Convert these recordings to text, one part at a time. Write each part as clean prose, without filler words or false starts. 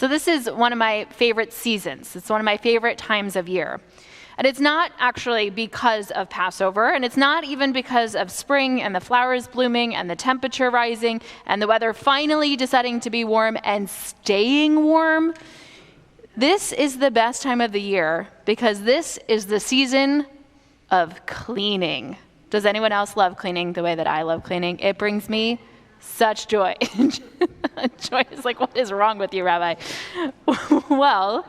So this is one of my favorite seasons. It's one of my favorite times of year. And it's not actually because of Passover, and it's not even because of spring and the flowers blooming and the temperature rising and the weather finally deciding to be warm and staying warm. This is the best time of the year because this is the season of cleaning. Does anyone else love cleaning the way that I love cleaning? It brings me such joy. Joy is like, what is wrong with you, Rabbi? Well,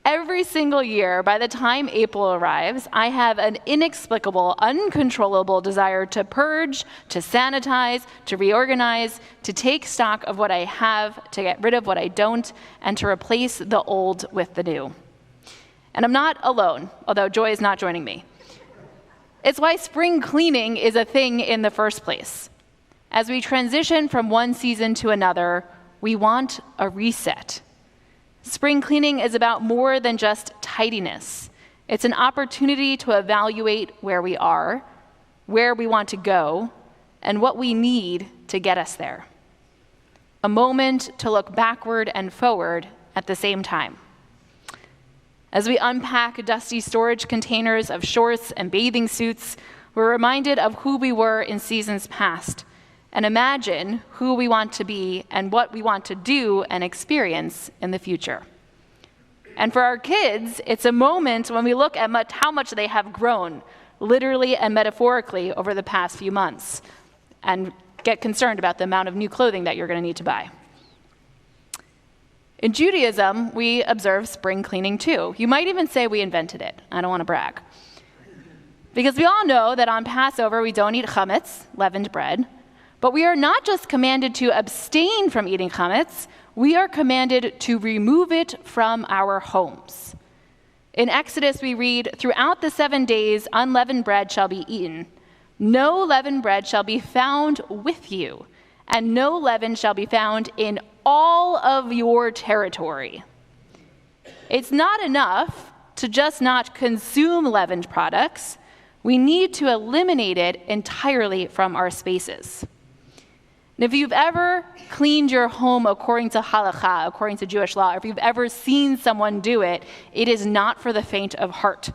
every single year, by the time April arrives, I have an inexplicable, uncontrollable desire to purge, to sanitize, to reorganize, to take stock of what I have, to get rid of what I don't, and to replace the old with the new. And I'm not alone, although Joy is not joining me. It's why spring cleaning is a thing in the first place. As we transition from one season to another, we want a reset. Spring cleaning is about more than just tidiness. It's an opportunity to evaluate where we are, where we want to go, and what we need to get us there. A moment to look backward and forward at the same time. As we unpack dusty storage containers of shorts and bathing suits, we're reminded of who we were in seasons past and imagine who we want to be and what we want to do and experience in the future. And for our kids, it's a moment when we look at how much they have grown, literally and metaphorically, over the past few months, and get concerned about the amount of new clothing that you're going to need to buy. In Judaism, we observe spring cleaning too. You might even say we invented it. I don't want to brag. Because we all know that on Passover, we don't eat chametz, leavened bread. But we are not just commanded to abstain from eating chametz, we are commanded to remove it from our homes. In Exodus, we read, "Throughout the 7 days, unleavened bread shall be eaten. No leavened bread shall be found with you, and no leaven shall be found in all of your territory." It's not enough to just not consume leavened products. We need to eliminate it entirely from our spaces. And if you've ever cleaned your home according to halakha, according to Jewish law, or if you've ever seen someone do it, it is not for the faint of heart.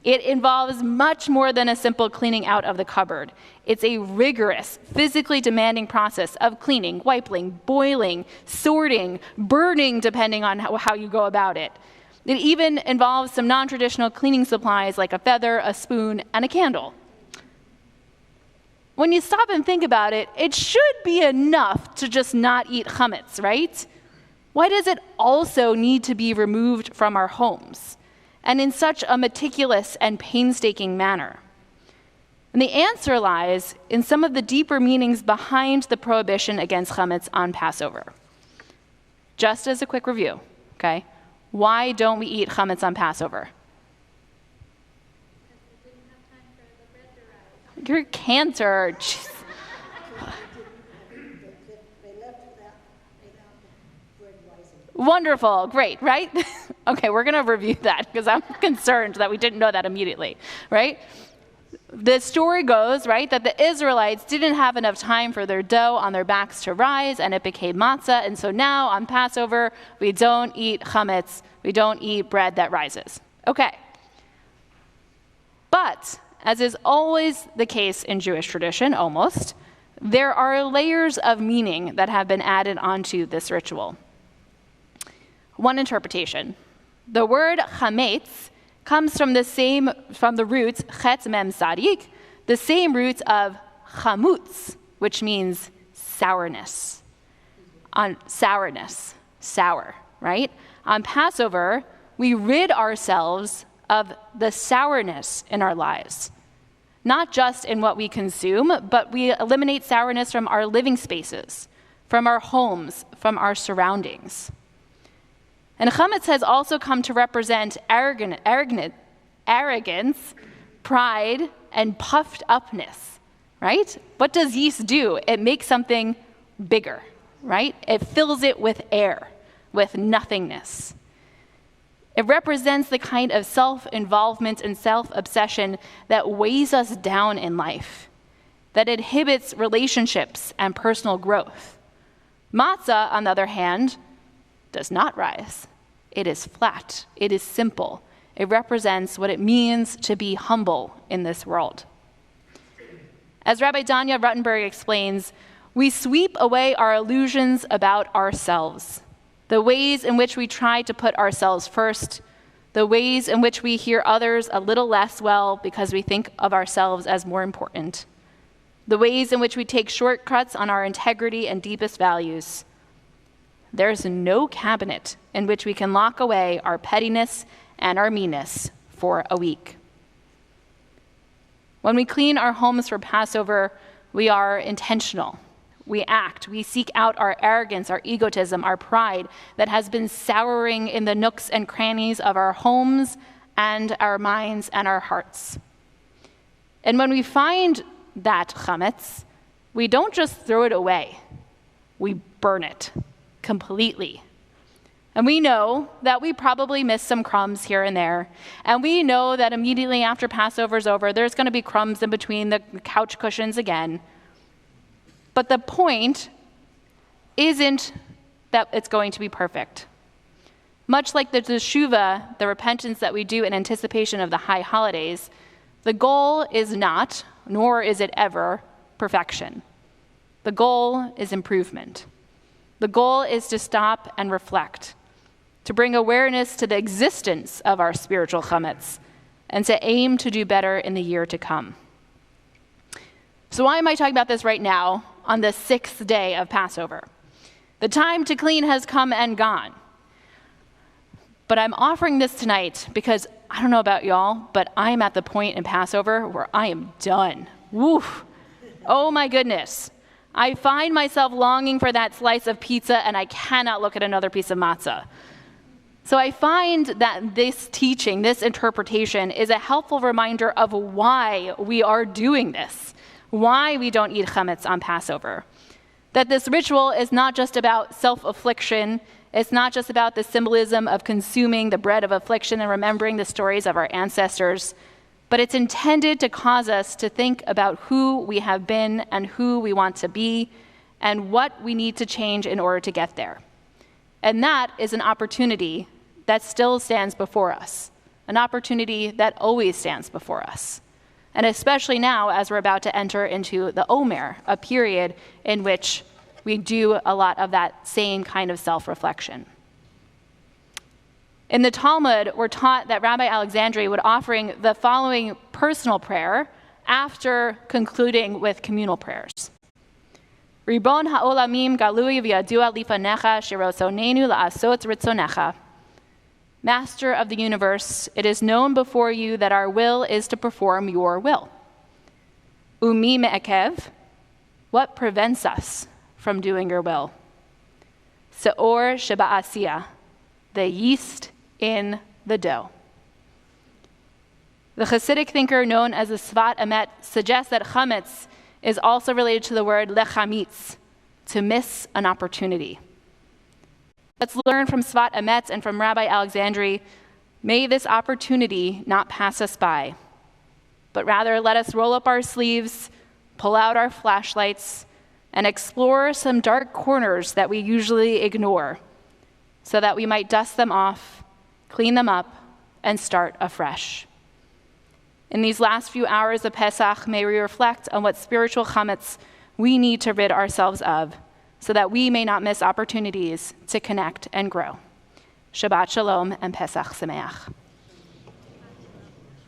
It involves much more than a simple cleaning out of the cupboard. It's a rigorous, physically demanding process of cleaning, wiping, boiling, sorting, burning, depending on how you go about it. It even involves some non-traditional cleaning supplies like a feather, a spoon, and a candle. When you stop and think about it, it should be enough to just not eat chametz, right? Why does it also need to be removed from our homes, and in such a meticulous and painstaking manner? And the answer lies in some of the deeper meanings behind the prohibition against chametz on Passover. Just as a quick review, okay? Why don't we eat chametz on Passover? You're cancer. Jeez. Wonderful, great, right? Okay, we're going to review that because I'm concerned that we didn't know that immediately, right? The story goes, right, that the Israelites didn't have enough time for their dough on their backs to rise, and it became matzah, and so now on Passover, we don't eat chametz, we don't eat bread that rises. Okay. But as is always the case in Jewish tradition, almost, there are layers of meaning that have been added onto this ritual. One interpretation. The word chametz comes from the roots chet mem sadik, the same roots of chamutz, which means sourness. Sour, right? On Passover, we rid ourselves of the sourness in our lives. Not just in what we consume, but we eliminate sourness from our living spaces, from our homes, from our surroundings. And chametz has also come to represent arrogance, pride, and puffed upness, right? What does yeast do? It makes something bigger, right? It fills it with air, with nothingness. It represents the kind of self-involvement and self-obsession that weighs us down in life, that inhibits relationships and personal growth. Matzah, on the other hand, does not rise. It is flat. It is simple. It represents what it means to be humble in this world. As Rabbi Danya Ruttenberg explains, we sweep away our illusions about ourselves, the ways in which we try to put ourselves first, the ways in which we hear others a little less well because we think of ourselves as more important, the ways in which we take shortcuts on our integrity and deepest values. There's no cabinet in which we can lock away our pettiness and our meanness for a week. When we clean our homes for Passover, we are intentional. We act. We seek out our arrogance, our egotism, our pride that has been souring in the nooks and crannies of our homes and our minds and our hearts. And when we find that chametz, we don't just throw it away. We burn it completely. And we know that we probably missed some crumbs here and there. And we know that immediately after Passover's over, there's going to be crumbs in between the couch cushions again. But the point isn't that it's going to be perfect. Much like the teshuvah, the repentance that we do in anticipation of the high holidays, the goal is not, nor is it ever, perfection. The goal is improvement. The goal is to stop and reflect, to bring awareness to the existence of our spiritual chametz, and to aim to do better in the year to come. So why am I talking about this right now on the 6th day of Passover? The time to clean has come and gone. But I'm offering this tonight because I don't know about y'all, but I'm at the point in Passover where I am done. Woof. Oh my goodness. I find myself longing for that slice of pizza and I cannot look at another piece of matzah. So I find that this teaching, this interpretation, is a helpful reminder of why we are doing this, why we don't eat chametz on Passover. That this ritual is not just about self-affliction, it's not just about the symbolism of consuming the bread of affliction and remembering the stories of our ancestors, but it's intended to cause us to think about who we have been and who we want to be and what we need to change in order to get there. And that is an opportunity that still stands before us, an opportunity that always stands before us. And especially now as we're about to enter into the Omer, a period in which we do a lot of that same kind of self-reflection. In the Talmud, we're taught that Rabbi Alexandri would offering the following personal prayer after concluding with communal prayers. Ribon ha'olamim galui v'yadua lifanecha shirosonenu la'asot ritzonecha. Master of the universe, it is known before you that our will is to perform your will. Umi me'ekev, what prevents us from doing your will? Se'or sheba'asiyah, the yeast in the dough. The Hasidic thinker known as the Svat Emet suggests that chametz is also related to the word lechamitz, to miss an opportunity. Let's learn from Svat Emet and from Rabbi Alexandri, may this opportunity not pass us by, but rather let us roll up our sleeves, pull out our flashlights, and explore some dark corners that we usually ignore, so that we might dust them off, clean them up, and start afresh. In these last few hours of Pesach, may we reflect on what spiritual chametz we need to rid ourselves of, so that we may not miss opportunities to connect and grow. Shabbat Shalom and Pesach Sameach.